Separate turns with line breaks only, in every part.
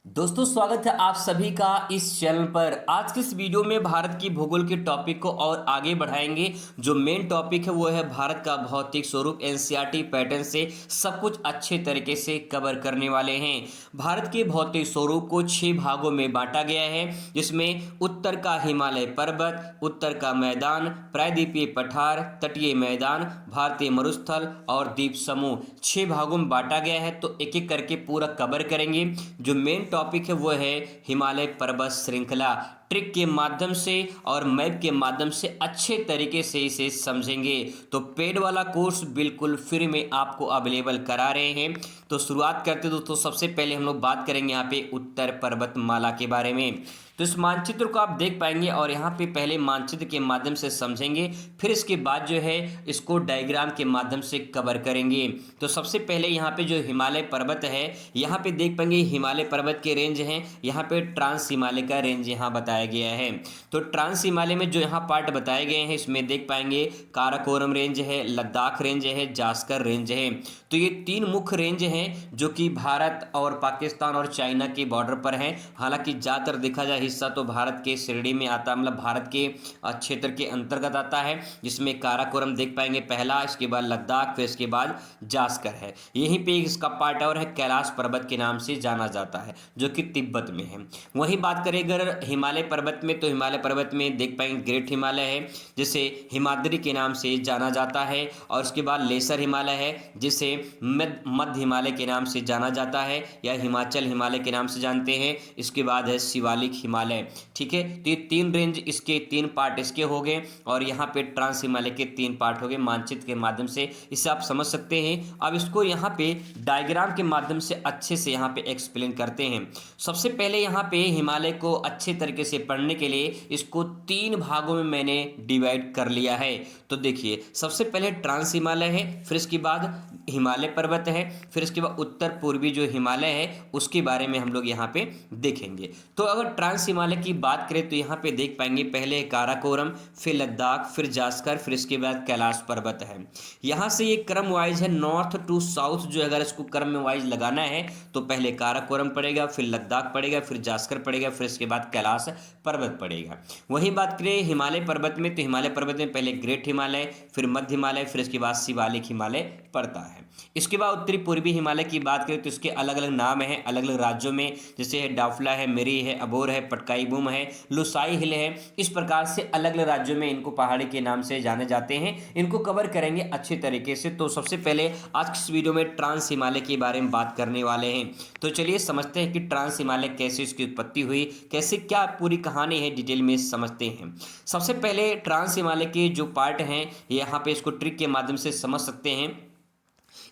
दोस्तों स्वागत है आप सभी का इस चैनल पर। आज के इस वीडियो में भारत की भूगोल के टॉपिक को और आगे बढ़ाएंगे। जो मेन टॉपिक है वो है भारत का भौतिक स्वरूप। एनसीईआरटी पैटर्न से सब कुछ अच्छे तरीके से कवर करने वाले हैं। भारत के भौतिक स्वरूप को 6 भागों में बांटा गया है, जिसमें उत्तर का हिमालय पर्वत, उत्तर का मैदान, प्रायद्वीपीय पठार, तटीय मैदान, भारतीय मरुस्थल और द्वीप समूह 6 भागों में बांटा गया है। तो एक एक करके पूरा कवर करेंगे। जो मेन टॉपिक है वो है हिमालय पर्वत श्रृंखला। ट्रिक के माध्यम से और मैप के माध्यम से अच्छे तरीके से इसे समझेंगे। तो पेड वाला कोर्स बिल्कुल फ्री में आपको अवेलेबल करा रहे हैं। तो शुरुआत करते दोस्तों, सबसे पहले हम लोग बात करेंगे यहाँ पे उत्तर पर्वतमाला के बारे में। तो इस मानचित्र को आप देख पाएंगे और यहाँ पे पहले मानचित्र के माध्यम से समझेंगे, फिर इसके बाद जो है इसको डायग्राम के माध्यम से कवर करेंगे। तो सबसे पहले यहाँ पे जो हिमालय पर्वत है, यहाँ पे देख पाएंगे हिमालय पर्वत के रेंज हैं। यहाँ पे ट्रांस हिमालय का रेंज यहाँ बताया गया है। तो ट्रांस हिमालय में जो यहाँ पार्ट बताए गए हैं, इसमें देख पाएंगे काराकोरम रेंज है, लद्दाख रेंज है, जास्कर रेंज है। तो ये 3 मुख्य रेंज हैं जो कि भारत और पाकिस्तान और चाइना के बॉर्डर पर हैं। हालांकि ज़्यादातर देखा जाए हिस्सा तो भारत के श्रेणी में आता है, मतलब भारत के क्षेत्र के अंतर्गत आता है, जिसमें काराकोरम देख पाएंगे पहला, इसके बाद लद्दाख, फिर इसके बाद जास्कर है। यहीं पे इसका पार्ट और है कैलाश पर्वत के नाम से जाना जाता है, जो कि तिब्बत में है। वहीं बात करें अगर हिमालय पर्वत में, तो हिमालय पर्वत में देख पाएंगे ग्रेट हिमालय है, जिसे हिमाद्री के नाम से जाना जाता है। और उसके बाद लेसर हिमालय है, जिसे मध्य हिमालय के नाम से जाना जाता है, या हिमाचल हिमालय के नाम से जानते हैं। इसके बाद है शिवालिक हिमालय। ठीक है, तो ये 3 रेंज, इसके 3 पार्ट इसके हो गए, और यहाँ पे ट्रांस हिमालय के 3 पार्ट हो गए। मानचित्र के माध्यम से इसे आप समझ सकते हैं। अब इसको यहाँ पे डायग्राम के माध्यम से अच्छे से यहाँ पे एक्सप्लेन करते हैं। सबसे पहले यहाँ पे हिमालय को अच्छे तरीके से पढ़ने के लिए इसको 3 भागों में मैंने डिवाइड कर लिया है। तो देखिए, सबसे पहले ट्रांस हिमालय है, फिर इसके बाद हिमालय पर्वत है, फिर इसके बाद उत्तर पूर्वी जो हिमालय है उसके बारे में हम लोग यहाँ पे देखेंगे। तो अगर ट्रांस हिमालय की बात करें तो यहाँ पे देख पाएंगे पहले काराकोरम, फिर लद्दाख, फिर जास्कर, फिर इसके बाद कैलाश पर्वत है। यहाँ से ये क्रम वाइज है, नॉर्थ टू साउथ जो अगर इसको क्रम में वाइज लगाना है तो पहले काराकोरम पड़ेगा, फिर लद्दाख पड़ेगा, फिर जास्कर पड़ेगा, फिर इसके बाद कैलाश पर्वत पड़ेगा। वहीं बात करें हिमालय पर्वत में, तो हिमालय पर्वत में पहले ग्रेट हिमालय, फिर मध्य हिमालय, फिर इसके बाद शिवालिक हिमालय पड़ता है। इसके बाद उत्तरी पूर्वी हिमालय की बात करें तो इसके अलग अलग नाम हैं अलग अलग राज्यों में, जैसे है डाफला है, मेरी है, अबोर है, पटकाई बूम है, लुसाई हिल है। इस प्रकार से अलग अलग राज्यों में इनको पहाड़ी के नाम से जाने जाते हैं। इनको कवर करेंगे अच्छे तरीके से। तो सबसे पहले आज की इस वीडियो में ट्रांस हिमालय के बारे में बात करने वाले हैं। तो चलिए समझते हैं कि ट्रांस हिमालय कैसे इसकी उत्पत्ति हुई, कैसे क्या पूरी कहानी है, डिटेल में समझते हैं। सबसे पहले ट्रांस हिमालय के जो पार्ट हैं यहाँ पे इसको ट्रिक के माध्यम से समझ सकते हैं।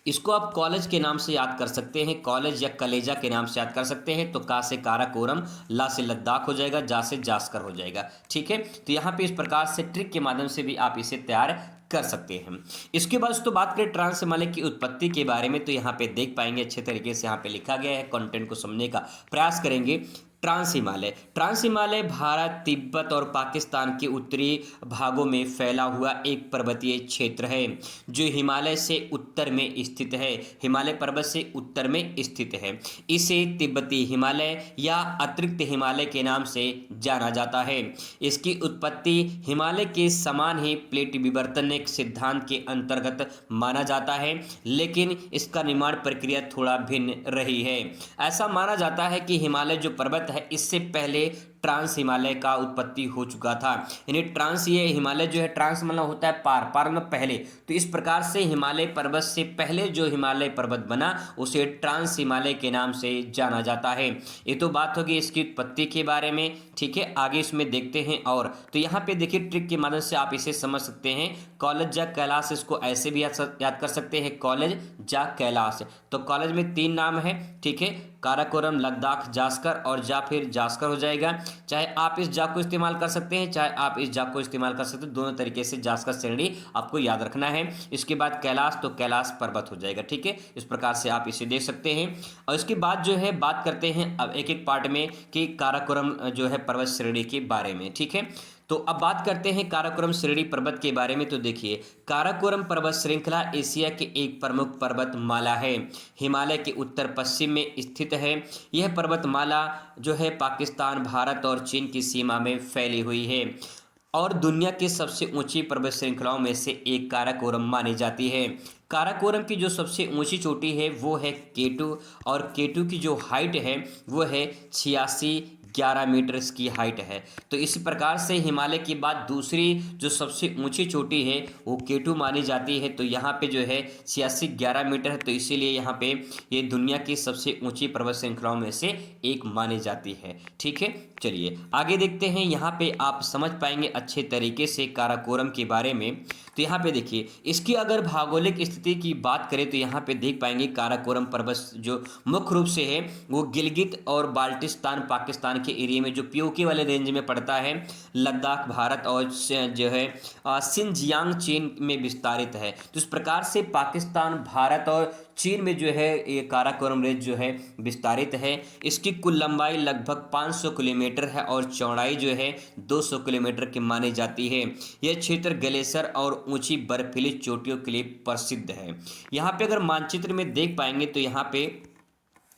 इसको आप कॉलेज के नाम से याद कर सकते हैं, कॉलेज या कलेजा के नाम से याद कर सकते हैं। तो का से काराकोरम, ला से लद्दाख हो जाएगा, जा से जास्कर हो जाएगा। ठीक है, तो यहाँ पे इस प्रकार से ट्रिक के माध्यम से भी आप इसे तैयार कर सकते हैं। इसके बाद तो बात करें ट्रांस हिमालय की उत्पत्ति के बारे में, तो यहाँ पे देख पाएंगे अच्छे तरीके से यहाँ पे लिखा गया है। कंटेंट को समझने का प्रयास करेंगे। ट्रांस हिमालय भारत, तिब्बत और पाकिस्तान के उत्तरी भागों में फैला हुआ एक पर्वतीय क्षेत्र है जो हिमालय से उत्तर में स्थित है। हिमालय पर्वत से उत्तर में स्थित है। इसे तिब्बती हिमालय या अतिरिक्त हिमालय के नाम से जाना जाता है। इसकी उत्पत्ति हिमालय के समान ही प्लेट विवर्तन के सिद्धांत के अंतर्गत माना जाता है, लेकिन इसका निर्माण प्रक्रिया थोड़ा भिन्न रही है। ऐसा माना जाता है कि हिमालय जो पर्वत है इससे पहले ट्रांस हिमालय का उत्पत्ति हो चुका था। यानी ट्रांस, ये हिमालय जो है, ट्रांस मतलब होता है पार, पार मतलब पहले। तो इस प्रकार से हिमालय पर्वत से पहले जो हिमालय पर्वत बना उसे ट्रांस हिमालय के नाम से जाना जाता है। ये तो बात होगी इसकी उत्पत्ति के बारे में। ठीक है, आगे इसमें देखते हैं। और तो यहाँ पे देखिए ट्रिक की मदद से आप इसे समझ सकते हैं। कॉलेज जा कैलाश, इसको ऐसे भी याद कर सकते हैं, कॉलेज जा कैलाश। तो कॉलेज में 3 नाम है। ठीक है, काराकोरम, लद्दाख, जास्कर, और जा फिर जास्कर हो जाएगा। चाहे आप इस जा को इस्तेमाल कर सकते हैं, चाहे आप इस जा को इस्तेमाल कर सकते हैं, दोनों तरीके से जास्कर श्रेणी आपको याद रखना है। इसके बाद कैलाश, तो कैलाश पर्वत हो जाएगा। ठीक है, इस प्रकार से आप इसे देख सकते हैं। और इसके बाद जो है बात करते हैं अब एक एक पार्ट में कि काराकोरम जो है पर्वत श्रेणी के बारे में। ठीक है, तो अब बात करते हैं काराकोरम श्रेणी पर्वत के बारे में। तो देखिए, काराकोरम पर्वत श्रृंखला एशिया के एक प्रमुख पर्वतमाला है। हिमालय के उत्तर पश्चिम में स्थित है। यह पर्वतमाला जो है पाकिस्तान, भारत और चीन की सीमा में फैली हुई है और दुनिया की सबसे ऊंची पर्वत श्रृंखलाओं में से एक काराकोरम मानी जाती है। काराकोरम की जो सबसे ऊंची चोटी है वो है केटू, और केटू की जो हाइट है वो है 86-11 मीटर इसकी हाइट है। तो इसी प्रकार से हिमालय के बाद दूसरी जो सबसे ऊंची चोटी है वो केटू मानी जाती है। तो यहाँ पे जो है 86-11 मीटर है, तो इसीलिए यहाँ पे ये दुनिया की सबसे ऊंची पर्वत श्रृंखलाओं में से एक मानी जाती है। ठीक है, चलिए आगे देखते हैं। यहाँ पे आप समझ पाएंगे अच्छे तरीके से काराकोरम के बारे में। तो यहाँ पे देखिए, इसकी अगर भौगोलिक स्थिति की बात करें तो यहाँ पे देख पाएंगे काराकोरम पर्वत जो मुख्य रूप से है वो गिलगित और बाल्टिस्तान पाकिस्तान के एरिया में जो पीओके वाले रेंज में पड़ता है, लद्दाख भारत और जो है सिनजियांग चीन में विस्तारित है। तो इस प्रकार से पाकिस्तान, भारत और चीन में जो है ये काराकोरम रेंज जो है विस्तारित है। इसकी कुल लंबाई लगभग 500 किलोमीटर है और चौड़ाई जो है 200 किलोमीटर की मानी जाती है। यह क्षेत्र ग्लेशियर और ऊंची बर्फीली चोटियों के लिए प्रसिद्ध है। यहाँ पे अगर मानचित्र में देख पाएंगे तो यहाँ पे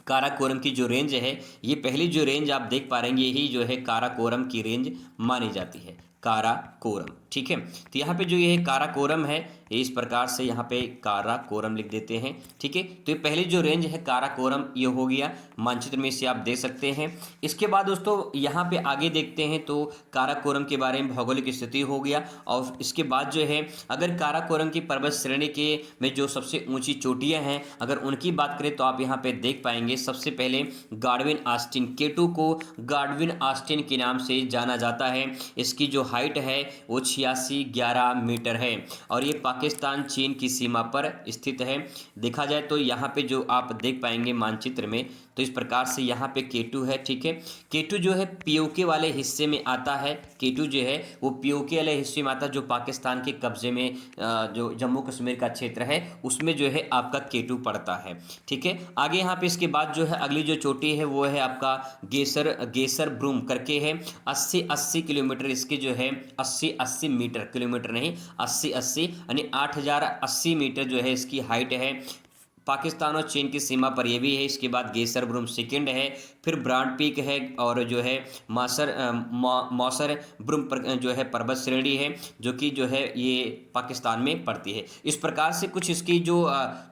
काराकोरम की जो रेंज है, ये पहली जो रेंज आप देख पा रहे हैं यही जो है काराकोरम की रेंज मानी जाती है, काराकोरम। ठीक है, तो यहाँ पे जो ये काराकोरम है ये इस प्रकार से यहाँ पे काराकोरम लिख देते हैं। ठीक है, तो ये पहली जो रेंज है काराकोरम ये हो गया, मानचित्र में इसे आप देख सकते हैं। इसके बाद दोस्तों यहाँ पे आगे देखते हैं तो काराकोरम के बारे में भौगोलिक स्थिति हो गया। और इसके बाद जो है अगर काराकोरम की पर्वत श्रेणी के में जो सबसे ऊंची चोटियाँ हैं अगर उनकी बात करें तो आप यहाँ पे देख पाएंगे सबसे पहले गाडविन आस्टिन, केटू को गाडविन आस्टिन के नाम से जाना जाता है। इसकी जो हाइट है वो 86-11 मीटर है और ये पाकिस्तान चीन की सीमा पर स्थित है। देखा जाए तो यहाँ पे जो आप देख पाएंगे मानचित्र में तो इस प्रकार से यहाँ पे केटू है। ठीक है, केटू जो है पीओके वाले हिस्से में आता है। केटू जो है वो पीओके वाले हिस्से में आता है जो पाकिस्तान के कब्जे में जो जम्मू कश्मीर का क्षेत्र है उसमें जो है आपका केटू पड़ता है। ठीक है, आगे यहाँ पे इसके बाद जो है अगली जो चोटी है वो है आपका गेसर ब्रूम करके है। 80 किलोमीटर इसके जो है 80 मीटर, किलोमीटर नहीं 80 यानी 8080 मीटर जो है इसकी हाइट है। पाकिस्तान और चीन की सीमा पर यह भी है। इसके बाद गेसर ब्रूम सेकंड है, फिर ब्रांड पीक है और जो है मौसर ब्रूम जो है पर्वत श्रेणी है जो कि जो है ये पाकिस्तान में पड़ती है। इस प्रकार से कुछ इसकी जो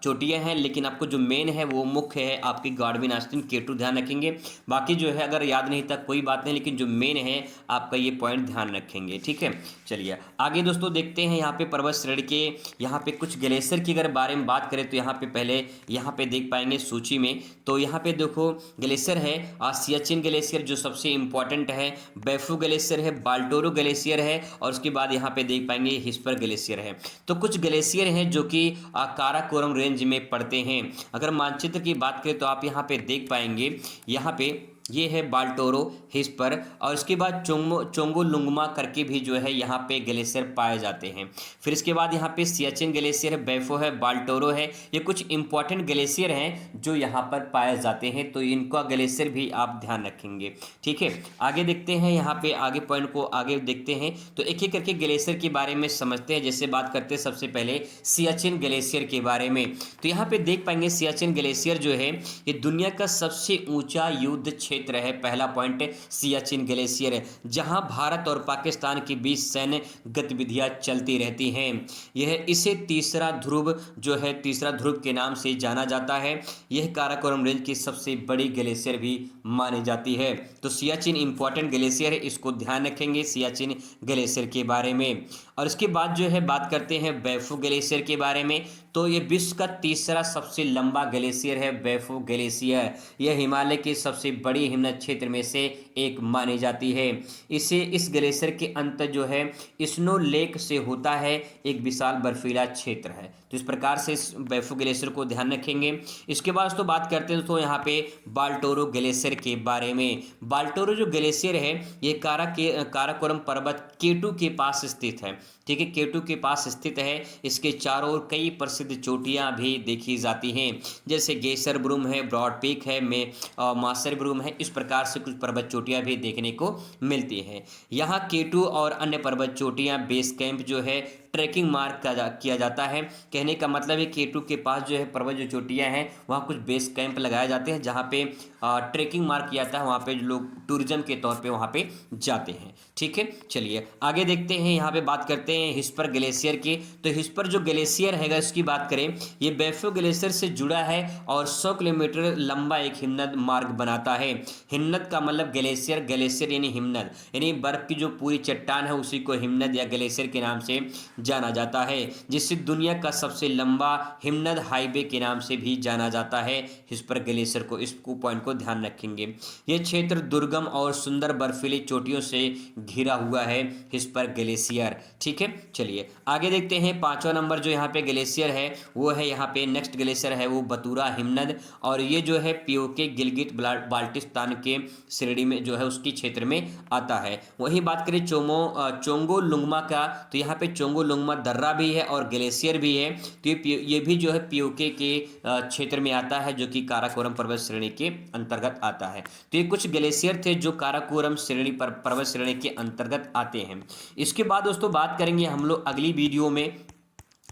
चोटियां हैं, लेकिन आपको जो मेन है वो मुख्य है आपकी गाडविन आस्टिन, केटू ध्यान रखेंगे। बाकी जो है अगर याद नहीं था कोई बात नहीं, लेकिन जो मेन है आपका ये पॉइंट ध्यान रखेंगे। ठीक है, चलिए आगे दोस्तों देखते हैं। यहाँ पे पर्वत श्रेणी के यहाँ पे कुछ ग्लेशियर की अगर बारे में बात करें तो यहाँ पे पहले यहाँ पे देख पाएंगे सूची में। तो यहाँ पे देखो ग्लेशियर है सियाचिन ग्लेशियर जो सबसे इंपॉर्टेंट है, बैफू ग्लेशियर है, बाल्टोरो ग्लेशियर है और उसके बाद यहाँ पे देख पाएंगे हिस्पर ग्लेशियर है। तो कुछ ग्लेशियर हैं जो कि काराकोरम रेंज में पड़ते हैं। अगर मानचित्र की बात करें तो आप यहाँ पे देख पाएंगे, यहाँ पे ये है बाल्टोरो, हिस्पर और इसके बाद चोंगोलुंगमा करके भी जो है यहाँ पे ग्लेशियर पाए जाते हैं। फिर इसके बाद यहाँ पे सियाचिन ग्लेशियर है, बैफो है, बाल्टोरो है। ये कुछ इंपॉर्टेंट ग्लेशियर हैं जो यहाँ पर पाए जाते हैं, तो इनका ग्लेशियर भी आप ध्यान रखेंगे। ठीक है, आगे देखते हैं। यहाँ पे आगे पॉइंट को आगे देखते हैं तो एक एक करके ग्लेशियर के बारे में समझते हैं। जैसे बात करते हैं सबसे पहले सियाचिन ग्लेशियर के बारे में। तो यहाँ पे देख पाएंगे सियाचिन ग्लेशियर जो है ये दुनिया का सबसे ऊंचा युद्ध क्षेत्र है। पहला पॉइंट सियाचिन ग्लेशियर है जहां भारत और पाकिस्तान के बीच सैन्य गतिविधियां चलती रहती हैं। यह इसे तीसरा ध्रुव जो है तीसरा ध्रुव के नाम से जाना जाता है। यह काराकोरम रेंज की सबसे बड़ी ग्लेशियर भी मानी जाती है। तो सियाचिन इंपॉर्टेंट ग्लेशियर है, इसको ध्यान रखेंगे सियाचिन ग्लेशियर के बारे में। और इसके बाद जो है बात करते हैं बैफू ग्लेशियर के बारे में। तो ये विश्व का तीसरा सबसे लंबा ग्लेशियर है बैफू ग्लेशियर। यह हिमालय की सबसे बड़ी हिमनद क्षेत्र में से एक मानी जाती है। इस ग्लेशियर के अंत जो है स्नो लेक से होता है, एक विशाल बर्फीला क्षेत्र है। तो इस प्रकार से इस बैफू ग्लेशियर को ध्यान रखेंगे। इसके बाद तो बात करते हैं तो यहाँ पे बाल्टोरो ग्लेशियर के बारे में। बाल्टोरो जो ग्लेशियर है ये काराकोरम पर्वत केटू के पास स्थित है। ठीक है, केटू के पास स्थित है। इसके चारों ओर कई प्रसिद्ध चोटियां भी देखी जाती हैं, जैसे गेसर ब्रूम है, ब्रॉड पीक है, में मासर ब्रूम है। इस प्रकार से कुछ पर्वत चोटियां भी देखने को मिलती हैं। यहाँ K2 और अन्य पर्वत चोटियां बेस कैंप जो है ट्रैकिंग मार्क किया जाता है। कहने का मतलब है K2 के पास जो है पर्वत जो चोटियां हैं वहाँ कुछ बेस कैंप लगाए जाते हैं जहाँ पे ट्रैकिंग मार्क किया जाता है, वहाँ पे जो लोग टूरिज्म के तौर पे वहाँ पे जाते हैं। ठीक है, चलिए आगे देखते हैं। यहाँ पे बात करते हैं हिस्पर ग्लेशियर की। तो हिस्पर जो ग्लेशियर है इसकी बात करें, ये बैफो ग्लेशियर से जुड़ा है और 100 किलोमीटर लंबा एक हिमनद मार्ग बनाता है। हिमनद का मतलब ग्लेशियर, ग्लेशियर यानी हिमनद, यानी बर्फ की जो पूरी चट्टान है उसी को हिमनद या ग्लेशियर के नाम से जाना जाता है, जिससे दुनिया का सबसे लंबा हिमनद हाईवे के नाम से भी जाना जाता है हिस्पर ग्लेशियर को। इस पॉइंट को ध्यान रखेंगे। ये क्षेत्र दुर्गम और सुंदर बर्फीली चोटियों से घिरा हुआ है हिस्पर ग्लेशियर। ठीक है, चलिए आगे देखते हैं। 5वां नंबर जो यहाँ पे ग्लेशियर है वो है, यहाँ पे नेक्स्ट ग्लेशियर है वो बतूरा हिमनद, और ये जो है पीओके गिलगित बाल्टिस्तान के श्रेणी में जो है उसकी क्षेत्र में आता है। वहीं बात करें चोंगो लुंगमा का, तो यहाँ पे चोंगो लुंगमा दर्रा भी है और ग्लेशियर भी है। तो ये भी जो है पीओके के क्षेत्र में आता है जो कि काराकोरम पर्वत श्रेणी के अंतर्गत आता है। तो ये कुछ ग्लेशियर थे जो काराकोरम श्रेणी पर्वत श्रेणी के अंतर्गत आते हैं। इसके बाद दोस्तों बात करेंगे हम लोग अगली वीडियो में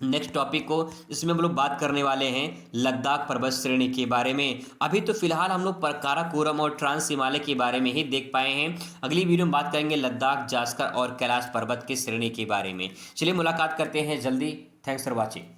नेक्स्ट टॉपिक को, इसमें हम लोग बात करने वाले हैं लद्दाख पर्वत श्रेणी के बारे में। अभी तो फिलहाल हम लोग काराकोरम और ट्रांस हिमालय के बारे में ही देख पाए हैं। अगली वीडियो में बात करेंगे लद्दाख, जास्कर और कैलाश पर्वत की श्रेणी के बारे में। चलिए मुलाकात करते हैं जल्दी। Thanks for watching.